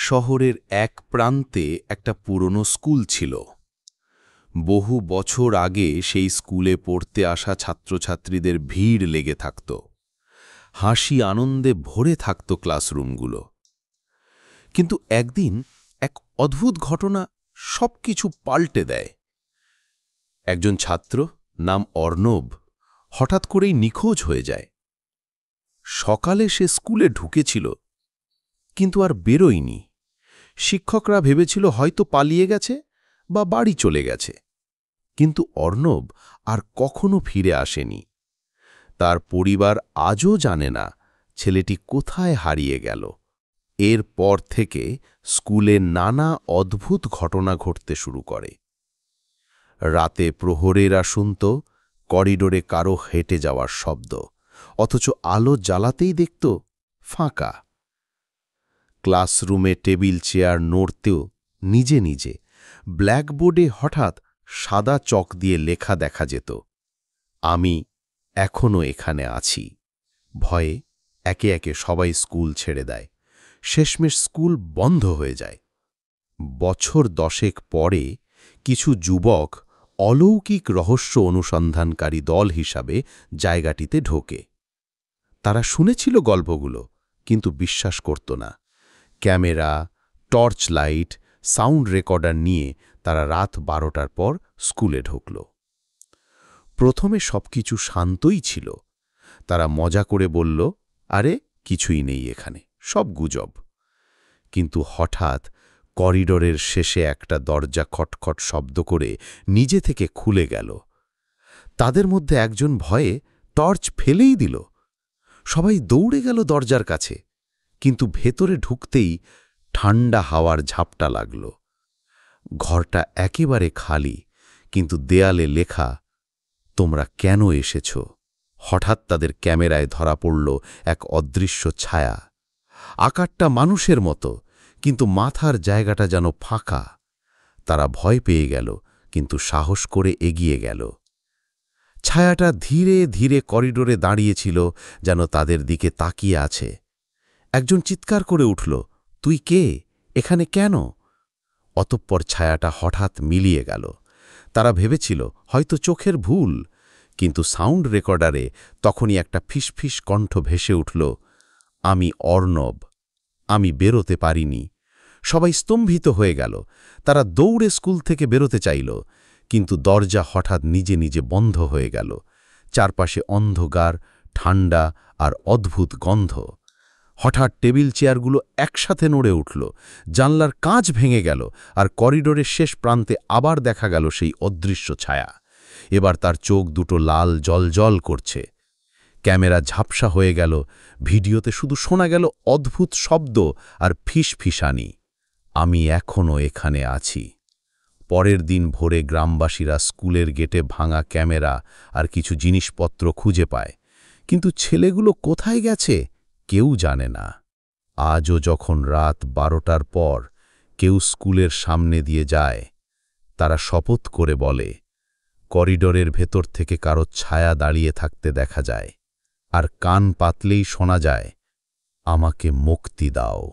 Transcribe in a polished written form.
শহরের এক প্রান্তে একটা পুরনো স্কুল ছিল। বহু বছর আগে সেই স্কুলে পড়তে আসা ছাত্রছাত্রীদের ভিড় লেগে থাকত। হাসি আনন্দে ভরে থাকত ক্লাসরুমগুলো। কিন্তু একদিন এক অদ্ভুত ঘটনা সবকিছু পাল্টে দেয়। একজন ছাত্র নাম অর্ণব হঠাৎ করেই নিখোঁজ হয়ে যায়। সকালে সে স্কুলে ঢুকেছিল, কিন্তু আর বেরোয়নি। শিক্ষকরা ভেবেছিল হয়তো পালিয়ে গেছে বা বাড়ি চলে গেছে। কিন্তু অর্ণব আর কখনো ফিরে আসেনি। তার পরিবার আজও জানে না ছেলেটি কোথায় হারিয়ে গেল। এরপর থেকে স্কুলে নানা অদ্ভুত ঘটনা ঘটতে শুরু করে। রাতে প্রহরেরা শুনত করিডোরে কারো হেঁটে যাওয়ার শব্দ, অথচ আলো জ্বালাতেই দেখত ফাঁকা। ক্লাসরুমে টেবিল চেয়ার নড়তেও নিজে নিজে। ব্ল্যাকবোর্ডে হঠাৎ সাদা চক দিয়ে লেখা দেখা যেত, আমি এখনো এখানে আছি। ভয়ে একে একে সবাই স্কুল ছেড়ে দেয়। শেষমেশ স্কুল বন্ধ হয়ে যায়। বছর 10 পরে কিছু যুবক অলৌকিক রহস্য অনুসন্ধানকারী দল হিসাবে জায়গাটিতে ঢোকে। তারা শুনেছিল গল্পগুলো, কিন্তু বিশ্বাস করত না। Camera, torch light, sound recorder নিয়ে তারা রাত 12টার পর স্কুলে ঢুকল। প্রথমে সবকিছু শান্তই ছিল। তারা মজা করে বলল, আরে কিছুই নেই এখানে, সব গুজব। কিন্তু হঠাৎ করিডোরের শেষে একটা দরজা খটখট শব্দ করে নিজে থেকে খুলে গেল। তাদের মধ্যে একজন ভয়ে টর্চ ফেলেই দিল। সবাই দৌড়ে গেল দরজার কাছে, কিন্তু ভেতরে ঢুকতেই ঠান্ডা হাওয়ার ঝাপটা লাগল। ঘরটা একেবারে খালি, কিন্তু দেয়ালে লেখা, তোমরা কেন এসেছ? হঠাৎ তাদের ক্যামেরায় ধরা পড়ল এক অদৃশ্য ছায়া। আকারটা মানুষের মতো, কিন্তু মাথার জায়গাটা যেন ফাঁকা। তারা ভয় পেয়ে গেল, কিন্তু সাহস করে এগিয়ে গেল। ছায়াটা ধীরে ধীরে করিডোরে দাঁড়িয়েছিল, যেন তাদের দিকে তাকিয়ে আছে। একজন চিৎকার করে উঠল, তুই কে? এখানে কেন? অতঃপর ছায়াটা হঠাৎ মিলিয়ে গেল। তারা ভেবেছিল হয়তো চোখের ভুল, কিন্তু সাউন্ড রেকর্ডারে তখনই একটা ফিসফিস কণ্ঠ ভেসে উঠল, আমি অর্ণব, আমি বেরোতে পারিনি। সবাই স্তম্ভিত হয়ে গেল। তারা দৌড়ে স্কুল থেকে বেরোতে চাইল, কিন্তু দরজা হঠাৎ নিজে নিজে বন্ধ হয়ে গেল। চারপাশে অন্ধকার, ঠান্ডা আর অদ্ভুত গন্ধ। হঠাৎ টেবিল চেয়ারগুলো একসাথে নড়ে উঠল, জানলার কাঁচ ভেঙে গেল, আর করিডোরের শেষ প্রান্তে আবার দেখা গেল সেই অদৃশ্য ছায়া। এবার তার চোখ দুটো লাল জ্বলজ্বল করছে। ক্যামেরা ঝাপসা হয়ে গেল। ভিডিওতে শুধু শোনা গেল অদ্ভুত শব্দ আর ফিসফিসানি, আমি এখনো এখানে আছি। পরের দিন ভোরে গ্রামবাসীরা স্কুলের গেটে ভাঙা ক্যামেরা আর কিছু জিনিসপত্র খুঁজে পায়, কিন্তু ছেলেগুলো কোথায় গেছে কেউ জানে না। আজও যখন রাত 12টার পর কেউ স্কুলের সামনে দিয়ে যায়, তারা শপথ করে বলে, করিডোরের ভেতর থেকে কারো ছায়া দাঁড়িয়ে থাকতে দেখা যায়, আর কান পাতলেই শোনা যায়, আমাকে মুক্তি দাও।